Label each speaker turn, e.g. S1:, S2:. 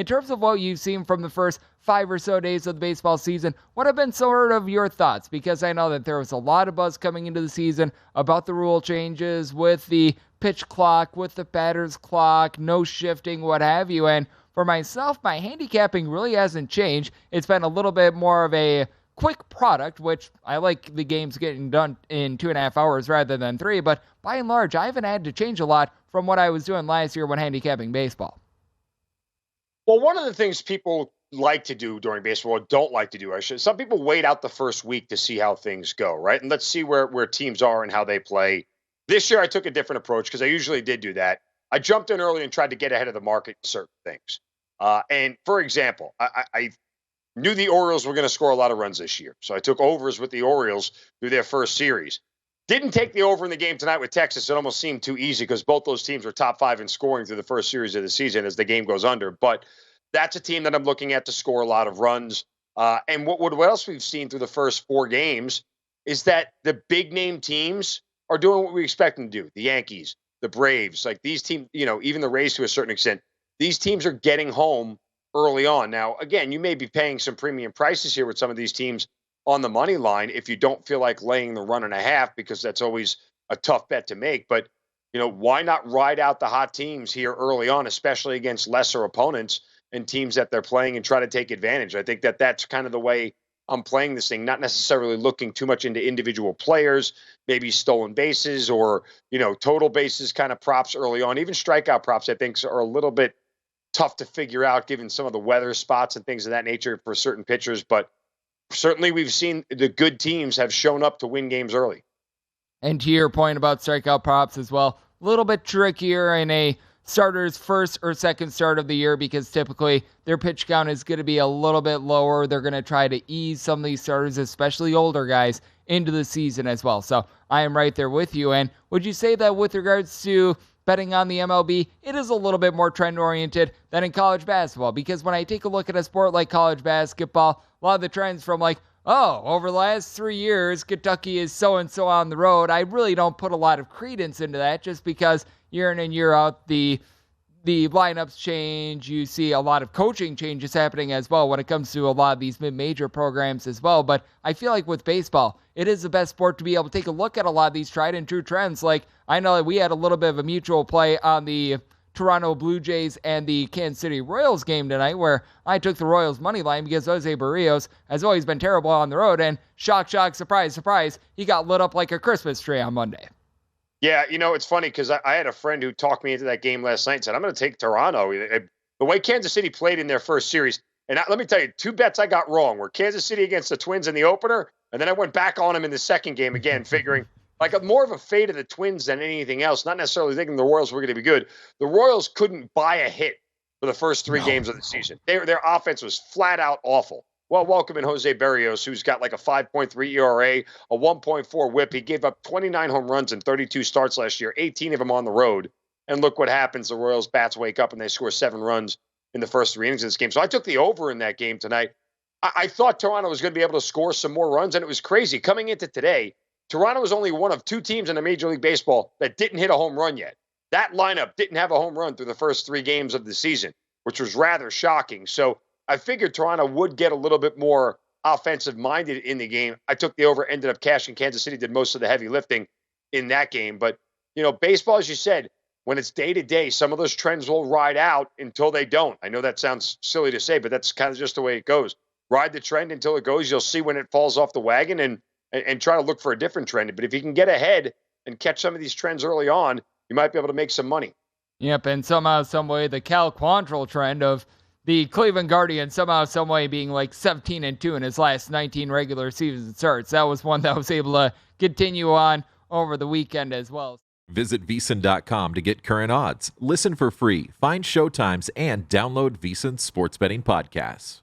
S1: in terms of what you've seen from the first 5 or so days of the baseball season, what have been sort of your thoughts? Because I know that there was a lot of buzz coming into the season about the rule changes with the pitch clock, with the batter's clock, no shifting, what have you. And for myself, my handicapping really hasn't changed. It's been a little bit more of a quick product, which I like the games getting done in 2.5 hours rather than 3, but by and large, I haven't had to change a lot from what I was doing last year when handicapping baseball.
S2: Well, one of the things people like to do during baseball, or don't like to do, some people wait out the first week to see how things go, right? And let's see where teams are and how they play. This year, I took a different approach because I usually did do that. I jumped in early and tried to get ahead of the market in certain things. And for example, I knew the Orioles were going to score a lot of runs this year. So I took overs with the Orioles through their first series. Didn't take the over in the game tonight with Texas. It almost seemed too easy because both those teams were top 5 in scoring through the first series of the season as the game goes under. But that's a team that I'm looking at to score a lot of runs. And what else we've seen through the first 4 games is that the big name teams are doing what we expect them to do. The Yankees, the Braves, like these teams, even the Rays to a certain extent, these teams are getting home early on. Now, again, you may be paying some premium prices here with some of these teams on the money line if you don't feel like laying the 1.5, because that's always a tough bet to make. But, why not ride out the hot teams here early on, especially against lesser opponents and teams that they're playing, and try to take advantage? I think that that's kind of the way I'm playing this thing, not necessarily looking too much into individual players, maybe stolen bases or, total bases kind of props early on. Even strikeout props, I think, are a little bit tough to figure out given some of the weather spots and things of that nature for certain pitchers. But certainly we've seen the good teams have shown up to win games early.
S1: And to your point about strikeout props as well, a little bit trickier in a starter's first or second start of the year because typically their pitch count is going to be a little bit lower. They're going to try to ease some of these starters, especially older guys, into the season as well. So I am right there with you. And would you say that with regards to betting on the MLB, it is a little bit more trend-oriented than in college basketball? Because when I take a look at a sport like college basketball, a lot of the trends from over the last 3 years, Kentucky is so-and-so on the road, I really don't put a lot of credence into that just because year in and year out, the lineups change. You see a lot of coaching changes happening as well when it comes to a lot of these mid-major programs as well. But I feel like with baseball, it is the best sport to be able to take a look at a lot of these tried and true trends. Like, I know that we had a little bit of a mutual play on the Toronto Blue Jays and the Kansas City Royals game tonight, where I took the Royals money line because Jose Barrios has always been terrible on the road. And shock, surprise, surprise, he got lit up like a Christmas tree on Monday.
S2: Yeah, it's funny because I had a friend who talked me into that game last night and said, I'm going to take Toronto. The way Kansas City played in their first series, and let me tell you, 2 bets I got wrong were Kansas City against the Twins in the opener, and then I went back on them in the second game again, figuring more of a fade of the Twins than anything else, not necessarily thinking the Royals were going to be good. The Royals couldn't buy a hit for the first 3 games of the season. Their offense was flat out awful. Well, welcome in Jose Barrios, who's got a 5.3 ERA, a 1.4 whip. He gave up 29 home runs in 32 starts last year, 18 of them on the road. And look what happens. The Royals bats wake up and they score 7 runs in the first 3 innings of this game. So I took the over in that game tonight. I thought Toronto was going to be able to score some more runs, and it was crazy. Coming into today, Toronto was only one of 2 teams in the Major League Baseball that didn't hit a home run yet. That lineup didn't have a home run through the first 3 games of the season, which was rather shocking. So I figured Toronto would get a little bit more offensive-minded in the game. I took the over, ended up cashing. Kansas City did most of the heavy lifting in that game. But, baseball, as you said, when it's day-to-day, some of those trends will ride out until they don't. I know that sounds silly to say, but that's kind of just the way it goes. Ride the trend until it goes. You'll see when it falls off the wagon and try to look for a different trend. But if you can get ahead and catch some of these trends early on, you might be able to make some money.
S1: Yep, and somehow, some way, the Cal Quantrill trend of the Cleveland Guardians somehow, some way being 17-2 in his last 19 regular season starts. That was one that was able to continue on over the weekend as well.
S3: Visit VSiN.com to get current odds, listen for free, find showtimes, and download VSiN sports betting podcasts.